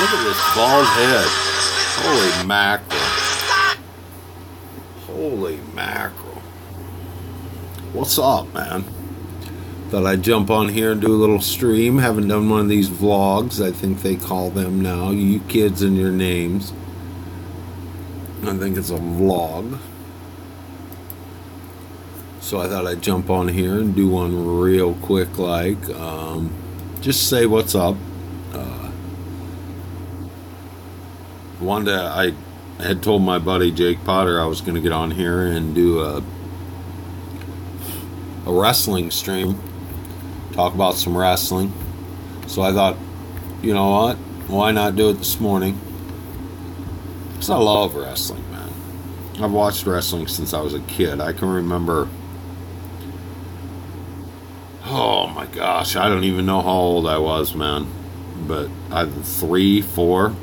Look at this bald head. Holy mackerel. Holy mackerel. What's up, man? Thought I'd jump on here and do a little stream. Haven't done one of these vlogs, I think they call them now. You kids and your names. I think it's a vlog. So I thought I'd jump on here and do one real quick, like, just say what's up. I had told my buddy Jake Potter I was going to get on here and do a wrestling stream, talk about some wrestling. So I thought, you know what, why not do it this morning? Because I love wrestling, man. I've watched wrestling since I was a kid. I can remember, oh my gosh, I don't even know how old I was, man, but either 3, 4.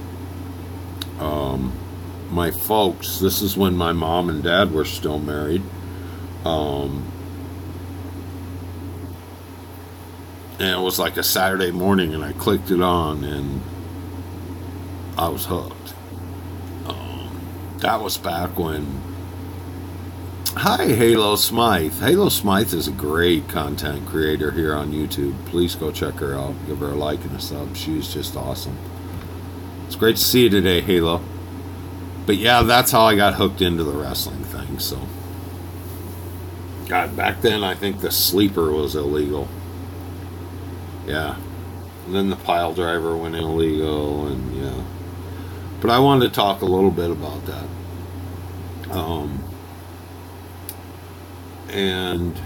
My folks, this is when my mom and dad were still married. And it was like a Saturday morning, and I clicked it on, and I was hooked. That was back when... Hi, Halo Smythe. Halo Smythe is a great content creator here on YouTube. Please go check her out. Give her a like and a sub. She's just awesome. It's great to see you today, Halo. But yeah, that's how I got hooked into the wrestling thing. So, God, back then I think the sleeper was illegal. Yeah. And then the pile driver went illegal, and yeah. But I wanted to talk a little bit about that. And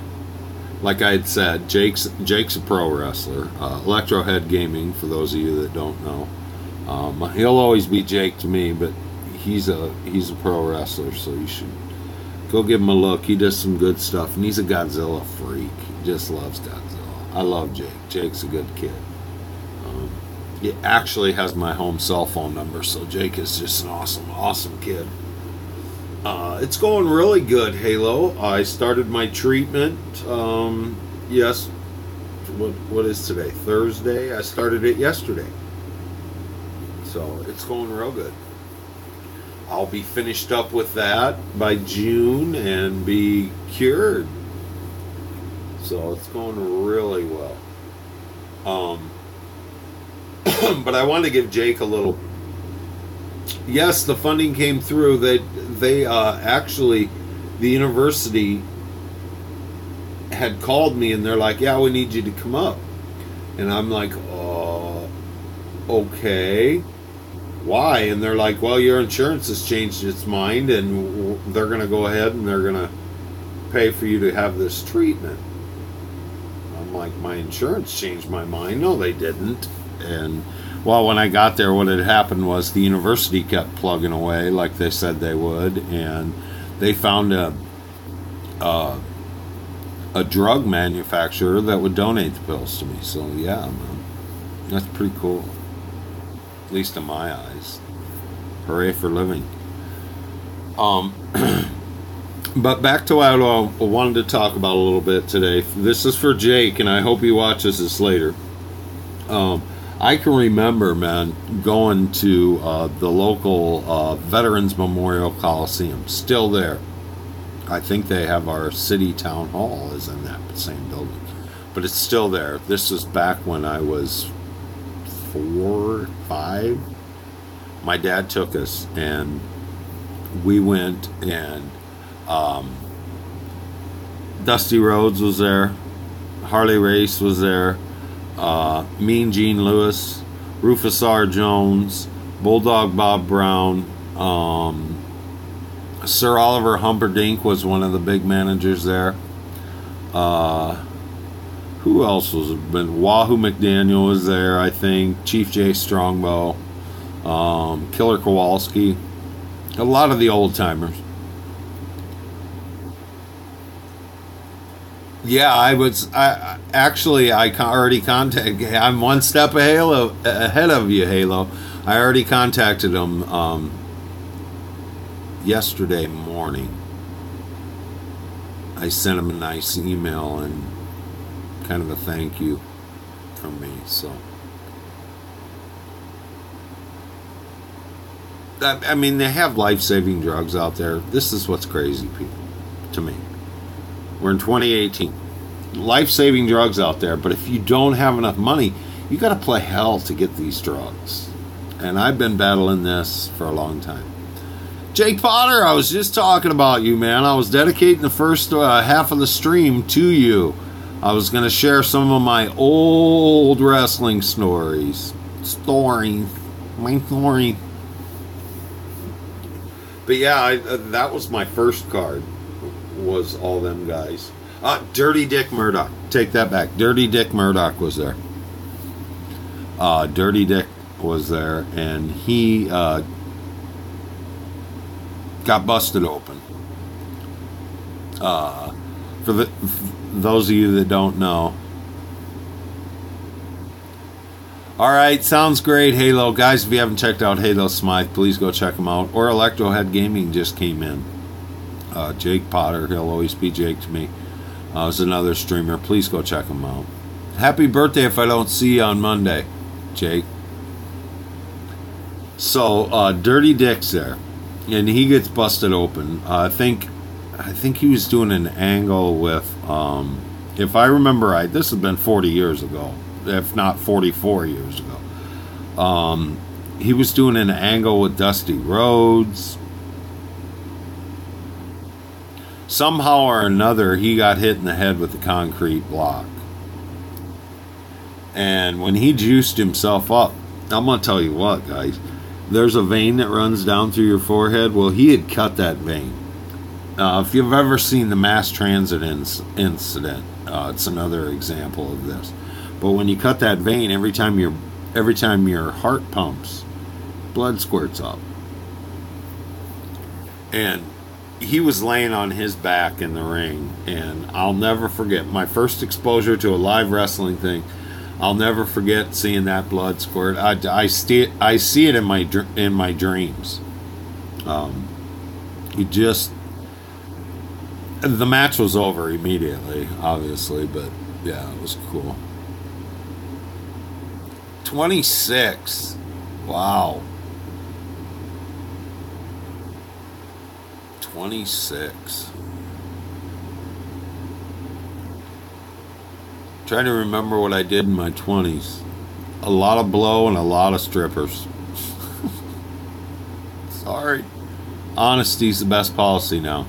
like I had said, Jake's a pro wrestler. Electrohead Gaming, for those of you that don't know. He'll always be Jake to me, but he's a pro wrestler, so you should go give him a look. He does some good stuff, and he's a Godzilla freak. He just loves Godzilla. I love Jake. Jake's a good kid. He actually has my home cell phone number, so Jake is just an awesome kid. It's going really good, Halo. I started my treatment. Yes. What is today? Thursday. I started it yesterday. So it's going real good. I'll be finished up with that by June and be cured. So it's going really well. But I want to give Jake a little... Yes, the funding came through. They actually, the university had called me, and they're like, yeah, we need you to come up. And I'm like, okay. Why? And they're like, well, your insurance has changed its mind, and they're going to go ahead and they're going to pay for you to have this treatment. I'm like, my insurance changed my mind? No, they didn't. And well, when I got there, what had happened was the university kept plugging away like they said they would, and they found a drug manufacturer that would donate the pills to me. So yeah, man, that's pretty cool. At least in my eyes. Hooray for living. But back to what I wanted to talk about a little bit today. This is for Jake, and I hope he watches this later. I can remember, man, going to the local Veterans Memorial Coliseum. Still there. I think they have our city town hall is in that same building. But it's still there. This is back when I was 4, 5. My dad took us, and we went, and Dusty Rhodes was there. Harley Race was there. Mean Gene Lewis, Rufus R. Jones, Bulldog Bob Brown, Sir Oliver Humperdinck was one of the big managers there. Who else was been? Wahoo McDaniel was there, I think. Chief J. Strongbow, Killer Kowalski, a lot of the old timers. Yeah, I already contacted. I'm one step ahead of you, Halo. I already contacted him yesterday morning. I sent him a nice email and kind of a thank you from me. So I mean, they have life-saving drugs out there. This is what's crazy, people, to me. We're in 2018. Life-saving drugs out there, but if you don't have enough money, you got to play hell to get these drugs. And I've been battling this for a long time. Jake Potter, I was just talking about you, man. I was dedicating the first half of the stream to you. I was going to share some of my old wrestling stories. My story. But yeah, that was my first card, was all them guys. Dirty Dick Murdoch. Take that back. Dirty Dick Murdoch was there. Dirty Dick was there, and he got busted open. For those of you that don't know. Alright, sounds great, Halo. Guys, if you haven't checked out Halo Smythe, please go check them out. Or Electrohead Gaming just came in. Jake Potter, he'll always be Jake to me. Is another streamer. Please go check him out. Happy birthday if I don't see you on Monday, Jake. So, Dirty Dick's there. And he gets busted open. I think he was doing an angle with, if I remember right, this has been 40 years ago, if not 44 years ago. He was doing an angle with Dusty Rhodes. Somehow or another, he got hit in the head with a concrete block. And when he juiced himself up, I'm going to tell you what, guys. There's a vein that runs down through your forehead. Well, he had cut that vein. If you've ever seen the mass transit incident, it's another example of this. But when you cut that vein, every time your heart pumps, blood squirts up. And he was laying on his back in the ring, and I'll never forget my first exposure to a live wrestling thing. I'll never forget seeing that blood squirt. I see it in my dreams. The match was over immediately, obviously, but yeah, it was cool. 26. Wow. 26. Trying to remember what I did in my 20s. A lot of blow and a lot of strippers. Sorry. Honesty's the best policy now.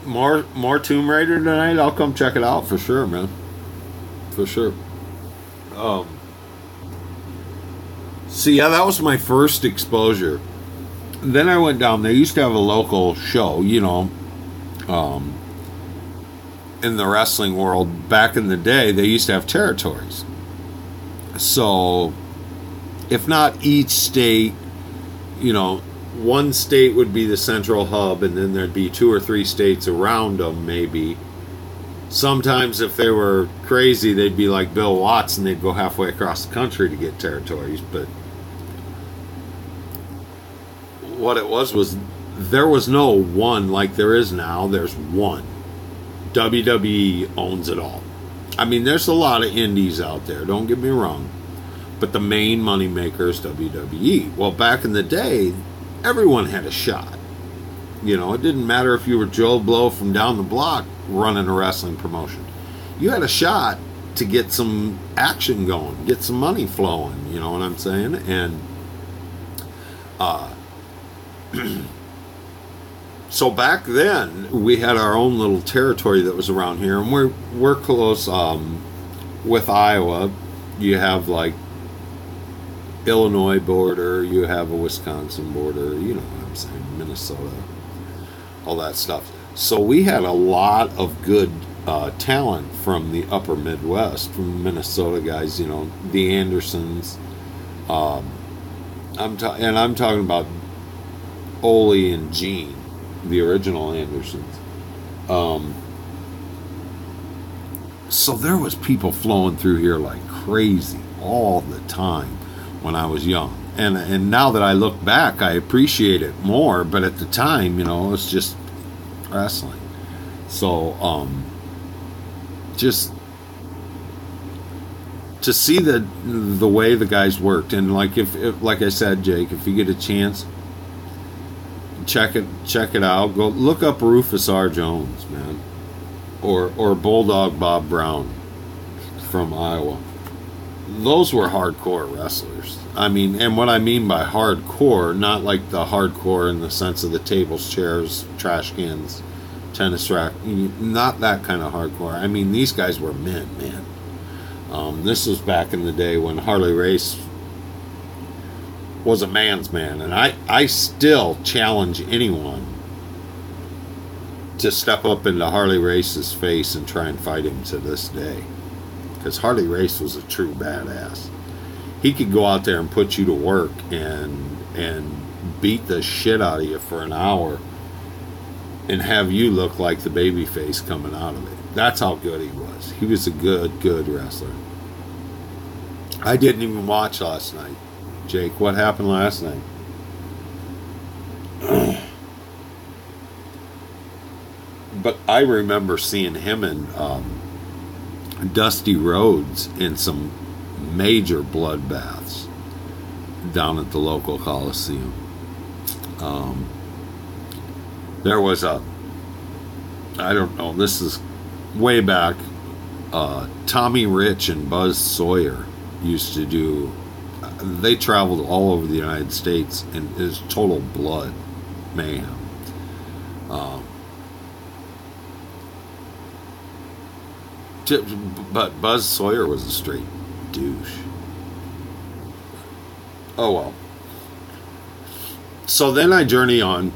More Tomb Raider tonight? I'll come check it out for sure, man. For sure. So yeah, that was my first exposure. Then I went down. They used to have a local show, you know, in the wrestling world back in the day. They used to have territories. So, if not each state, you know, one state would be the central hub, and then there'd be 2 or 3 states around them, maybe. Sometimes, if they were crazy, they'd be like Bill Watts, and they'd go halfway across the country to get territories. But what it was there was no one like there is now. There's one. WWE owns it all. I mean, there's a lot of indies out there, don't get me wrong, but the main moneymaker is WWE. Well, back in the day, everyone had a shot. You know, it didn't matter if you were Joe Blow from down the block running a wrestling promotion. You had a shot to get some action going, get some money flowing, you know what I'm saying? And so back then, we had our own little territory that was around here, and we're close with Iowa. You have like Illinois border, you have a Wisconsin border, you know what I'm saying, Minnesota, all that stuff. So we had a lot of good talent from the upper Midwest, from Minnesota guys, you know, the Andersons. I'm talking about Ole and Gene, the original Andersons. So there was people flowing through here like crazy all the time when I was young. And now that I look back, I appreciate it more. But at the time, you know, it's just wrestling. So, to see the way the guys worked, and like if like I said, Jake, if you get a chance, check it out. Go look up Rufus R. Jones, man, or Bulldog Bob Brown from Iowa. Those were hardcore wrestlers. I mean, and what I mean by hardcore, not like the hardcore in the sense of the tables, chairs, trash cans, tennis rack, not that kind of hardcore. I mean, these guys were men, man. This was back in the day when Harley Race was a man's man, and I still challenge anyone to step up into Harley Race's face and try and fight him to this day, because Harley Race was a true badass. He could go out there and put you to work and beat the shit out of you for an hour and have you look like the baby face coming out of it. That's how good he was. He was a good wrestler. I didn't even watch last night. Jake, what happened last night? But I remember seeing him and Dusty Rhodes in some major bloodbaths down at the local Coliseum. There was I don't know, this is way back, Tommy Rich and Buzz Sawyer used to do, they traveled all over the United States, and it was total blood mayhem. But Buzz Sawyer was a straight douche. Oh well. So then I journey on,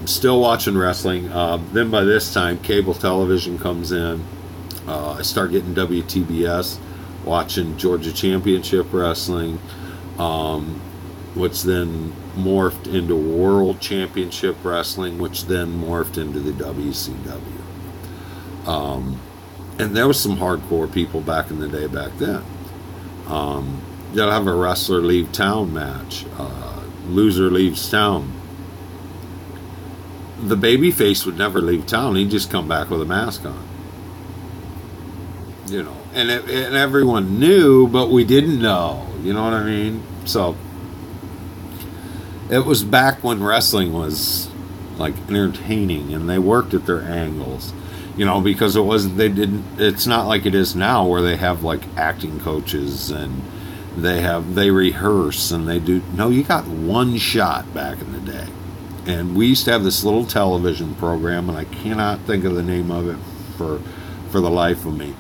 still watching wrestling. Then by this time, cable television comes in. I start getting WTBS, watching Georgia Championship Wrestling, which then morphed into World Championship Wrestling, which then morphed into the WCW. And there was some hardcore people back in the day back then. They'll have a wrestler leave town match. Loser leaves town. The babyface would never leave town. He'd just come back with a mask on. You know, and everyone knew, but we didn't know. You know what I mean? So it was back when wrestling was like entertaining, and they worked at their angles. You know, because it's not like it is now where they have like acting coaches and they rehearse and they do. No, you got one shot back in the day. And we used to have this little television program, and I cannot think of the name of it for the life of me.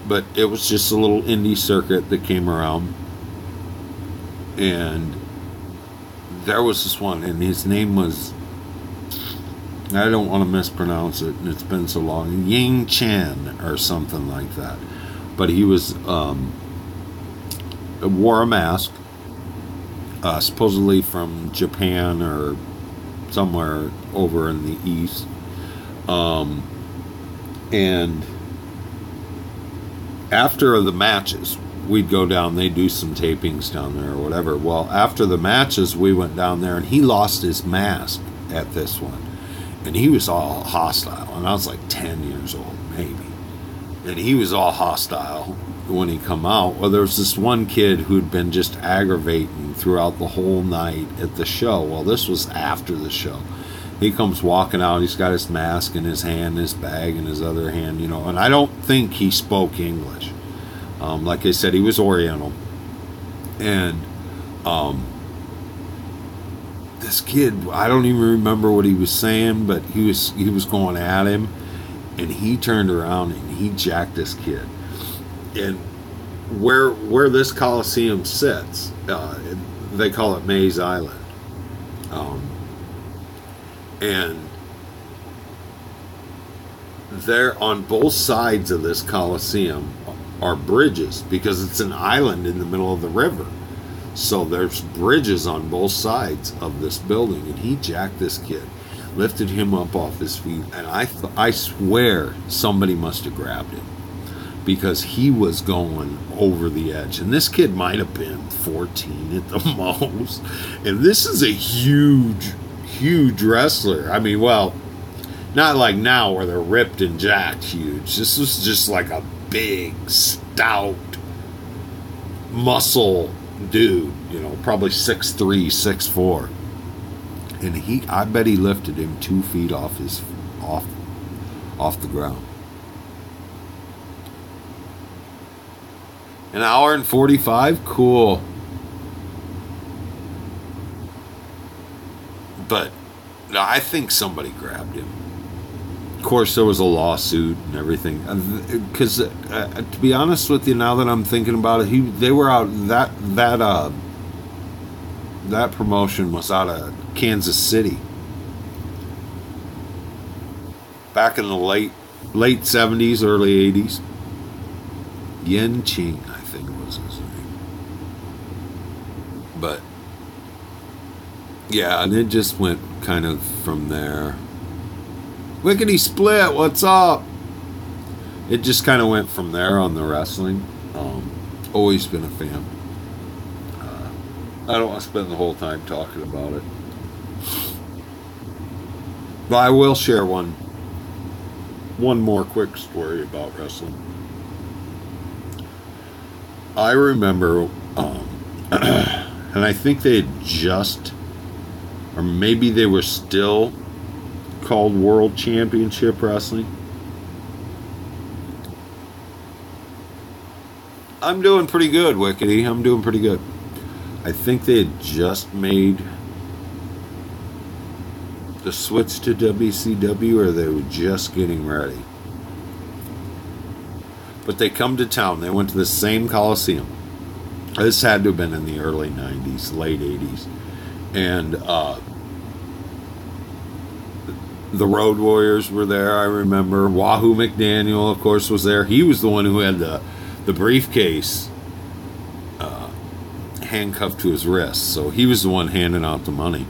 But it was just a little indie circuit that came around. And there was this one, and his name was, I don't want to mispronounce it, and it's been so long, Ying Chen or something like that. But he was wore a mask, supposedly from Japan or somewhere over in the east, and after the matches we'd go down, they'd do some tapings down there or whatever. Well, after the matches we went down there, and he lost his mask at this one. And he was all hostile, and I was like 10 years old, maybe. And he was all hostile when he come out. Well, there was this one kid who'd been just aggravating throughout the whole night at the show. Well, this was after the show. He comes walking out, he's got his mask in his hand, his bag in his other hand, you know. And I don't think he spoke English. Like I said, he was Oriental. And this kid, I don't even remember what he was saying, but he was going at him, and he turned around and he jacked this kid. And where this Coliseum sits, they call it Mays Island, and there on both sides of this Coliseum are bridges, because it's an island in the middle of the river. So there's bridges on both sides of this building, and he jacked this kid, lifted him up off his feet, and I swear somebody must have grabbed him, because he was going over the edge. And this kid might have been 14 at the most, and this is a huge wrestler. I mean, well, not like now where they're ripped and jacked huge. This was just like a big, stout muscle dude, you know, probably 6'3", 6'4", and I bet he lifted him 2 feet off the ground. An hour and 45, cool. But I think somebody grabbed him. Of course, there was a lawsuit and everything. Because to be honest with you, now that I'm thinking about it, they were out that promotion was out of Kansas City back in the late 70s, early 80s. Yen Ching, I think was his name. But yeah, and it just went kind of from there. Wickety Split, what's up? It just kind of went from there on the wrestling. Always been a fan. I don't want to spend the whole time talking about it. But I will share one more quick story about wrestling. I remember, and I think they had just, or maybe they were still called World Championship Wrestling. I'm doing pretty good, Wickedy. I'm doing pretty good. I think they had just made the switch to WCW, or they were just getting ready. But they come to town. They went to the same Coliseum. This had to have been in the early 90s, late 80s. And the Road Warriors were there, I remember. Wahoo McDaniel, of course, was there. He was the one who had the briefcase handcuffed to his wrist. So he was the one handing out the money.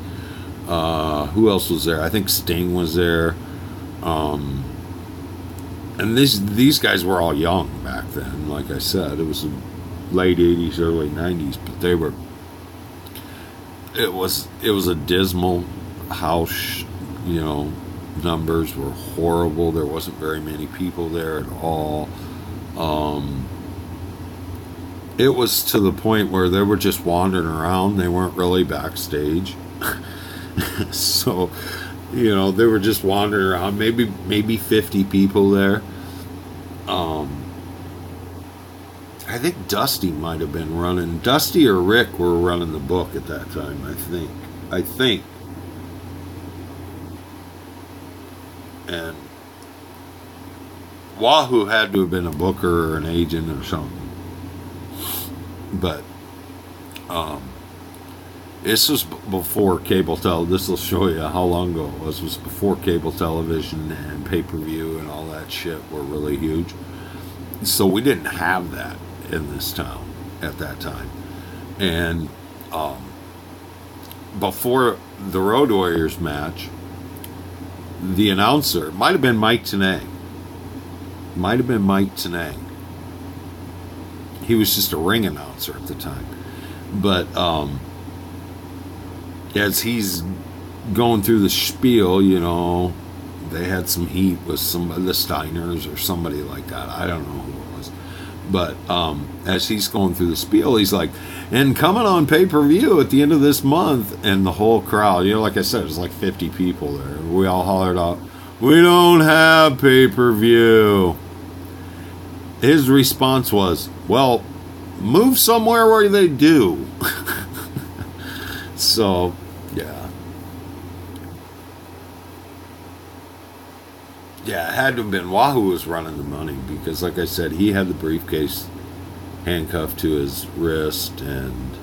Who else was there? I think Sting was there. And these guys were all young back then. Like I said, it was the late 80s, early 90s. But it was a dismal house, you know. Numbers were horrible. There wasn't very many people there at all. It was to the point where they were just wandering around. They weren't really backstage. So, you know, they were just wandering around. Maybe 50 people there. I think Dusty might have been running. Dusty or Rick were running the book at that time, I think. And Wahoo had to have been a booker or an agent or something. But this was before cable television. This will show you how long ago it was. It was before cable television and pay-per-view and all that shit were really huge. So we didn't have that in this town at that time. And before the Road Warriors match, the announcer might have been Mike Tenay. He was just a ring announcer at the time. But as he's going through the spiel, you know, they had some heat with some of the Steiners or somebody like that. I don't know who it was. But as he's going through the spiel, he's like, and coming on pay-per-view at the end of this month, and the whole crowd, you know, like I said, it was like 50 people there. We all hollered out, "We don't have pay-per-view." His response was, "Well, move somewhere where they do." So, yeah. Yeah, it had to have been Wahoo was running the money because, like I said, he had the briefcase handcuffed to his wrist, and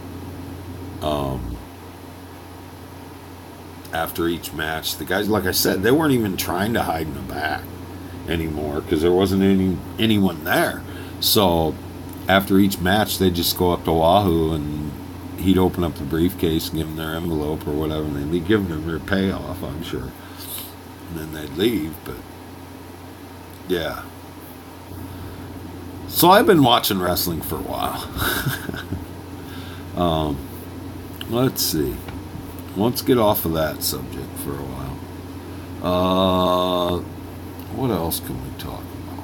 after each match, the guys, like I said, they weren't even trying to hide in the back anymore because there wasn't anyone there. So after each match, they'd just go up to Wahoo and he'd open up the briefcase and give them their envelope or whatever, and they'd be giving them their payoff, I'm sure. And then they'd leave, but yeah. So I've been watching wrestling for a while. Let's see. Let's get off of that subject for a while. What else can we talk about?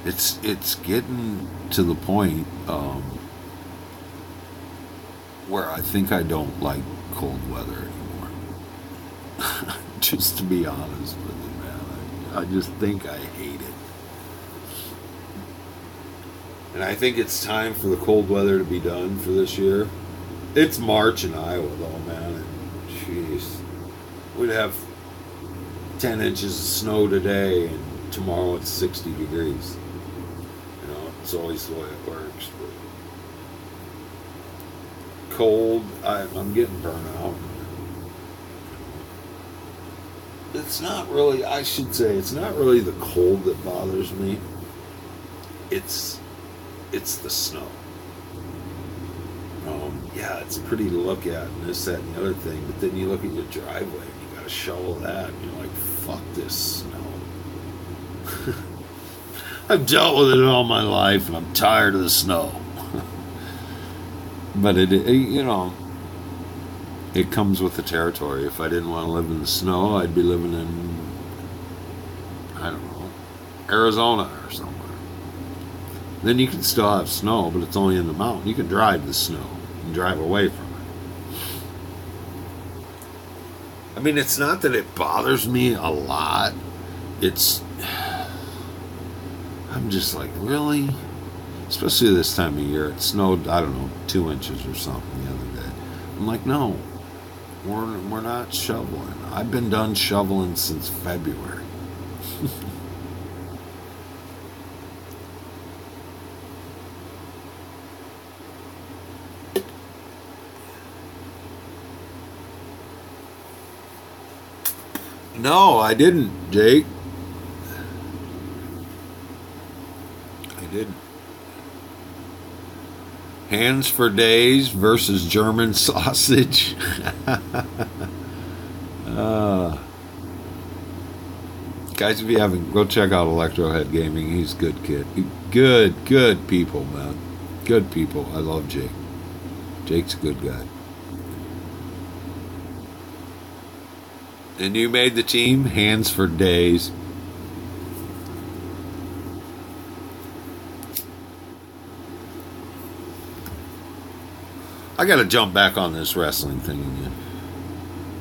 it's getting to the point where I think I don't like cold weather anymore. Just to be honest with you, man, I just think I hate it. And I think it's time for the cold weather to be done for this year. It's March in Iowa, though, man. And jeez, we'd have 10 inches of snow today, and tomorrow it's 60 degrees. You know, it's always the way it works. But cold, I'm getting burnt out. It's not really, I should say, it's not really the cold that bothers me. It's the snow. Yeah, it's pretty to look at and this, that, and the other thing, but then you look at your driveway and you gotta shovel that and you're like, fuck this snow. I've dealt with it all my life and I'm tired of the snow. But you know, it comes with the territory. If I didn't want to live in the snow, I'd be living in, I don't know, Arizona or somewhere. Then you can still have snow, but it's only in the mountain. You can drive the snow and drive away from it. I mean, it's not that it bothers me a lot. I'm just like, really? Especially this time of year. It snowed, I don't know, 2 inches or something the other day. I'm like, no, we're not shoveling. I've been done shoveling since February. No, I didn't, Jake. I didn't. Hands for Days versus German sausage. Guys, if you haven't, go check out Electrohead Gaming. He's a good kid. Good people, man. Good people. I love Jake. Jake's a good guy. And you made the team, Hands for Days. I gotta jump back on this wrestling thing again.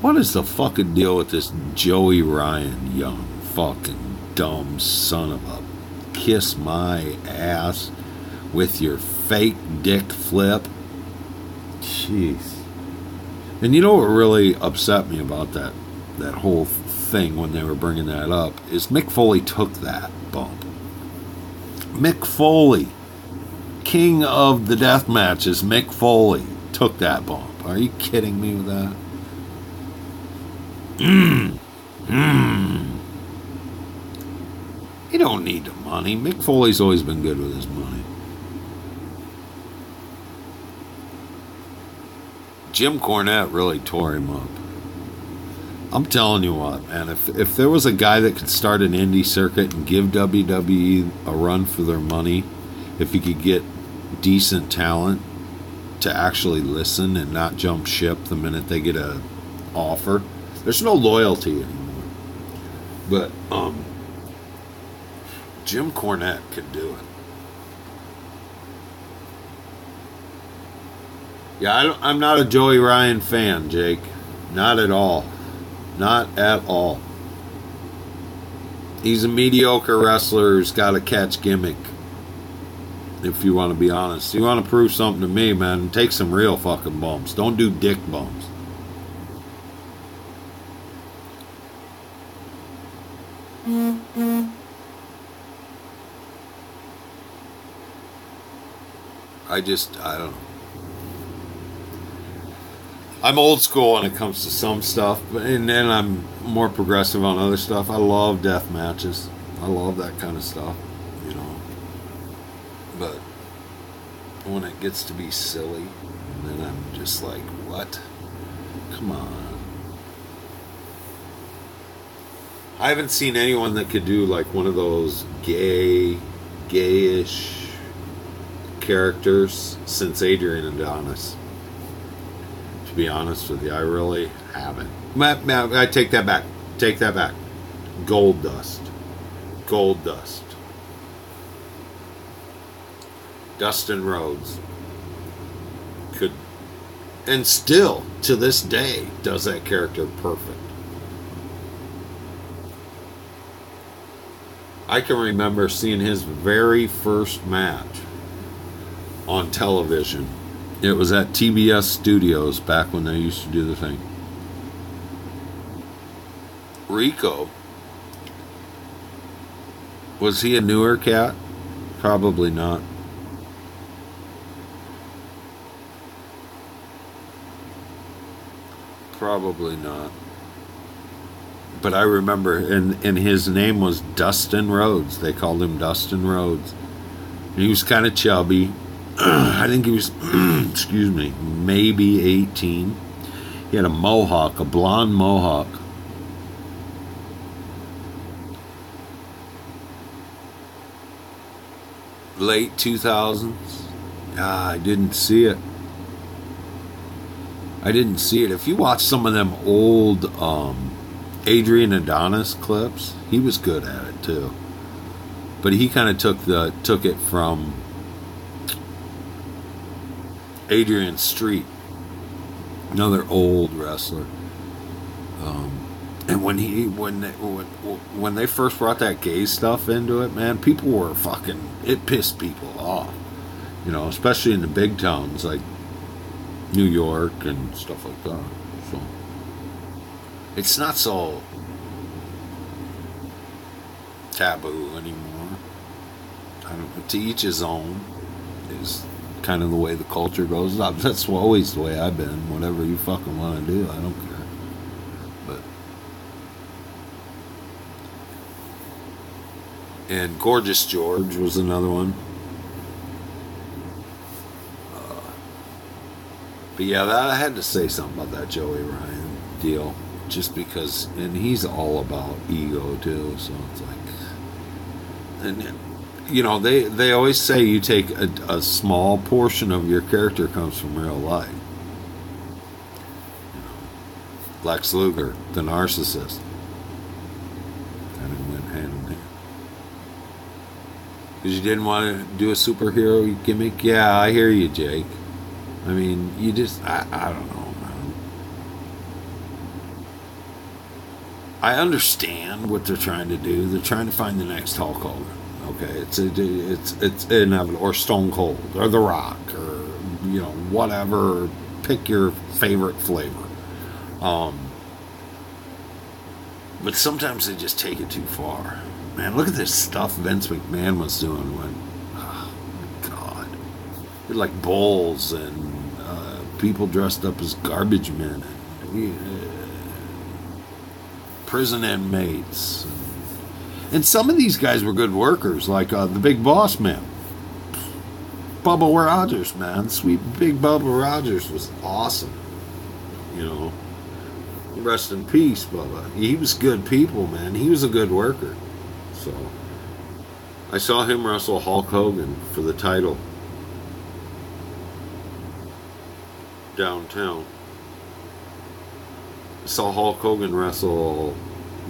What is the fucking deal with this Joey Ryan, young fucking dumb son of a kiss my ass with your fake dick flip? Jeez. And you know what really upset me about that whole thing when they were bringing that up is Mick Foley took that bump. Mick Foley, king of the death matches, Mick Foley took that bump. Are you kidding me with that? He don't need the money. Mick Foley's always been good with his money. Jim Cornette really tore him up. I'm telling you what, man, if there was a guy that could start an indie circuit and give WWE a run for their money, if he could get decent talent to actually listen and not jump ship the minute they get a offer, there's no loyalty anymore. But Jim Cornette could do it. Yeah, I'm not a Joey Ryan fan, Jake. Not at all. Not at all. He's a mediocre wrestler who's got a catch gimmick. If you want to be honest. You want to prove something to me, man, take some real fucking bumps. Don't do dick bumps. I don't know. I'm old school when it comes to some stuff, and then I'm more progressive on other stuff. I love death matches. I love that kind of stuff, you know. But when it gets to be silly, then I'm just like, what? Come on. I haven't seen anyone that could do like one of those gayish characters since Adrian Adonis. To be honest with you, I really haven't. I take that back. Take that back. Gold Dust. Dustin Rhodes could, and still to this day does that character perfect. I can remember seeing his very first match on television. It was at TBS Studios back when they used to do the thing. Rico, was he a newer cat? Probably not. Probably not. But I remember, and his name was Dustin Rhodes. They called him Dustin Rhodes. He was kind of chubby. I think he was, excuse me, maybe 18. He had a mohawk, a blonde mohawk. Late 2000s. I didn't see it. I didn't see it. If you watch some of them old Adrian Adonis clips, he was good at it too. But he kind of took it from Adrian Street, another old wrestler. And when they first brought that gay stuff into it, man, people were fucking, it pissed people off. You know, especially in the big towns like New York and stuff like that. So it's not so taboo anymore. I don't know, to each his own is kind of the way the culture goes. That's always the way I've been. Whatever you fucking want to do, I don't care. But and Gorgeous George was another one. But yeah, I had to say something about that Joey Ryan deal, just because, and he's all about ego too. So it's like, and you know, they always say you take a small portion of your character comes from real life. You know, Lex Luger, the narcissist, kind of went hand in hand. Because you didn't want to do a superhero gimmick. Yeah, I hear you, Jake. I mean, you just, I don't know, man. I understand what they're trying to do. They're trying to find the next Hulk Hogan. Okay, it's inevitable, or Stone Cold, or The Rock, or, you know, whatever. Pick your favorite flavor. But sometimes they just take it too far. Man, look at this stuff Vince McMahon was doing when, oh my God, they're like bulls and people dressed up as garbage men and prison inmates. And some of these guys were good workers, like the Big Boss Man. Bubba Rogers, man. Sweet Big Bubba Rogers was awesome. You know, rest in peace, Bubba. He was good people, man. He was a good worker. So, I saw him wrestle Hulk Hogan for the title downtown. I saw Hulk Hogan wrestle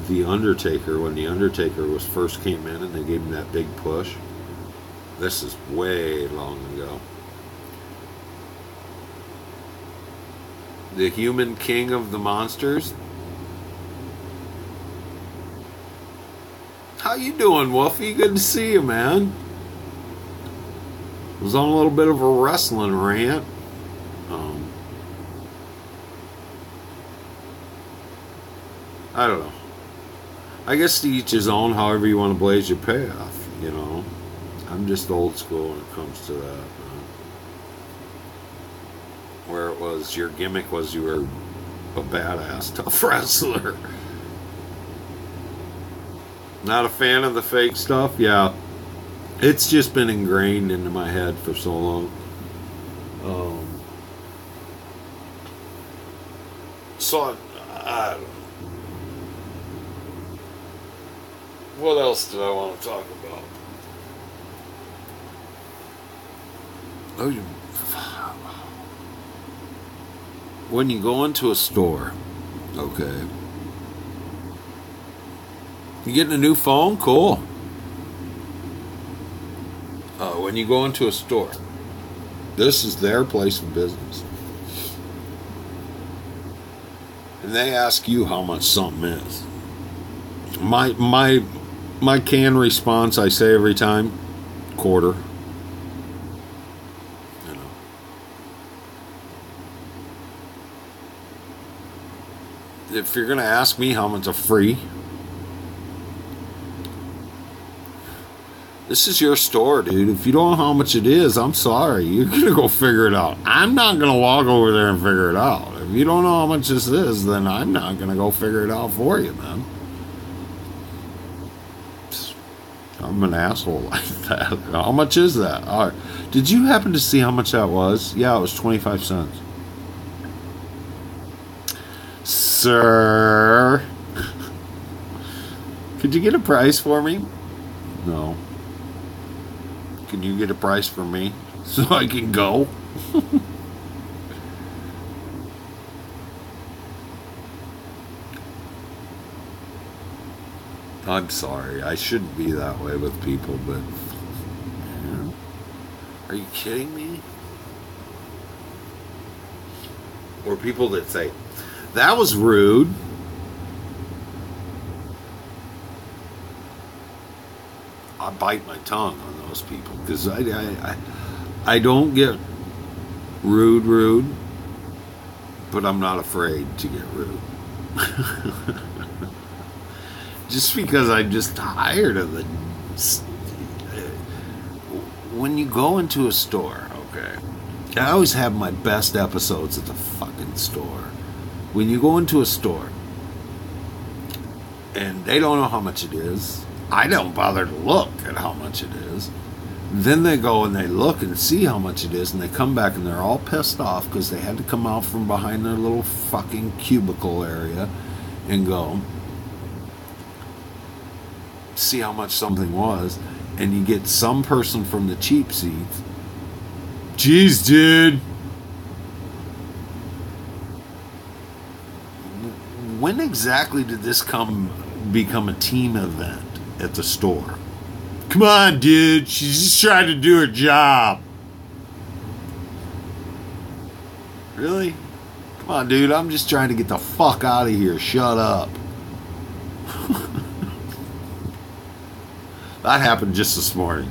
The Undertaker when The Undertaker was first came in and they gave him that big push. This is way long ago. The Human King of the Monsters. How you doing, Wolfie? Good to see you, man. Was on a little bit of a wrestling rant. I don't know. I guess to each his own, however you want to blaze your path, you know. I'm just old school when it comes to that. Where it was, your gimmick was you were a badass, tough wrestler. Not a fan of the fake stuff? Yeah. It's just been ingrained into my head for so long. So, I don't know. What else did I want to talk about? When you go into a store, okay, you getting a new phone? Cool. When you go into a store, this is their place of business. And they ask you how much something is. My canned response, I say every time, quarter. You know. If you're gonna ask me how much a free, this is your store, dude. If you don't know how much it is, I'm sorry. You're gonna go figure it out. I'm not gonna walk over there and figure it out. If you don't know how much this is, then I'm not gonna go figure it out for you, man. I'm an asshole like that. How much is that? All right. Did you happen to see how much that was? Yeah, it was 25 cents. Sir, could you get a price for me? No. Can you get a price for me so I can go? I'm sorry. I shouldn't be that way with people, but... Man, are you kidding me? Or people that say, that was rude. I bite my tongue on those people because I don't get rude, but I'm not afraid to get rude. Just because I'm just tired of the... When you go into a store, okay, I always have my best episodes at the fucking store. When you go into a store and they don't know how much it is, I don't bother to look at how much it is. Then they go and they look and see how much it is, and they come back and they're all pissed off because they had to come out from behind their little fucking cubicle area and go see how much something was. And you get some person from the cheap seats. Jeez, dude. When exactly did this become a team event at the store? Come on, dude. She's just trying to do her job. Really? Come on, dude. I'm just trying to get the fuck out of here. Shut up. That happened just this morning.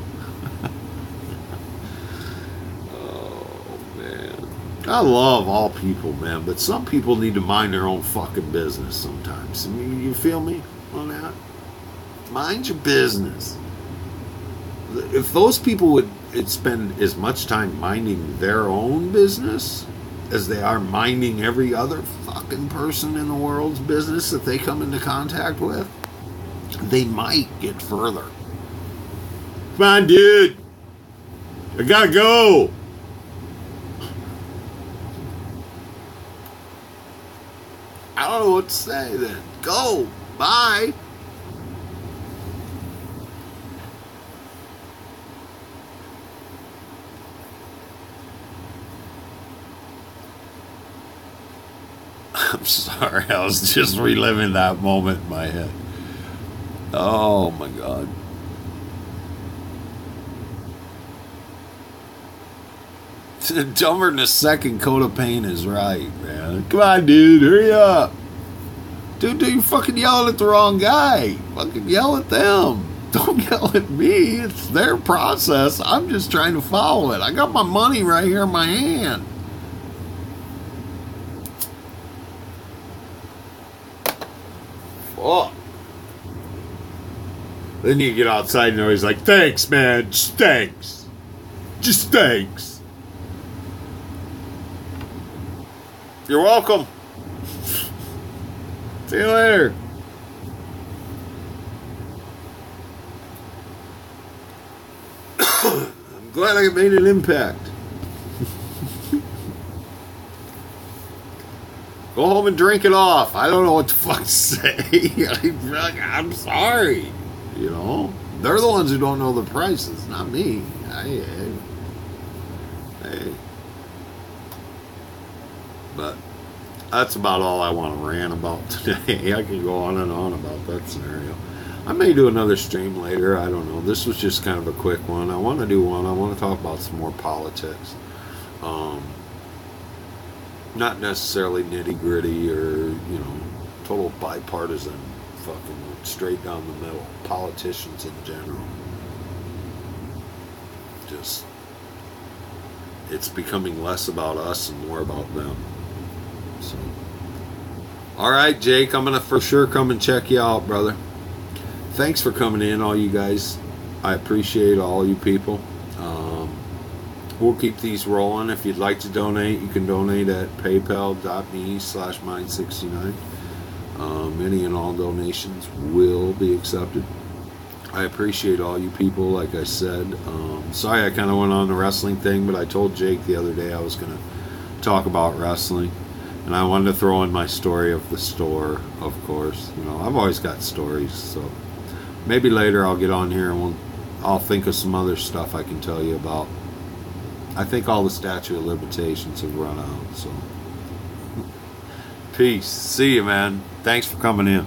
Oh, man. I love all people, man, but some people need to mind their own fucking business sometimes. I mean, you feel me on that? Mind your business. If those people would spend as much time minding their own business as they are minding every other fucking person in the world's business that they come into contact with, they might get further. Come on, dude. I gotta go. I don't know what to say then. Go. Bye. I'm sorry. I was just reliving that moment in my head. Oh, my God. Dumber than a second coat of paint is right, man. Come on, dude. Hurry up. Dude, you fucking yelling at the wrong guy. Fucking yell at them. Don't yell at me. It's their process. I'm just trying to follow it. I got my money right here in my hand. Fuck. Then you get outside and he's like, thanks, man. Just thanks. Just thanks. You're welcome. See you later. I'm glad I made an impact. Go home and drink it off. I don't know what the fuck to say. I'm sorry. You know? They're the ones who don't know the prices, not me. Hey. But that's about all I want to rant about today. I could go on and on about that scenario. I may do another stream later. I don't know. This was just kind of a quick one. I want to do one. I want to talk about some more politics. Not necessarily nitty gritty or, you know, total bipartisan, fucking straight down the middle. Politicians in general. Just, it's becoming less about us and more about them. So, all right, Jake, I'm going to for sure come and check you out, brother. Thanks for coming in, all you guys. I appreciate all you people. We'll keep these rolling. If you'd like to donate, you can donate at paypal.me/mind69. Any and all donations will be accepted. I appreciate all you people, like I said. Sorry I kind of went on the wrestling thing, but I told Jake the other day I was going to talk about wrestling. And I wanted to throw in my story of the store, of course. You know, I've always got stories, so maybe later I'll get on here and I'll think of some other stuff I can tell you about. I think all the statute of limitations have run out, so. Peace. See you, man. Thanks for coming in.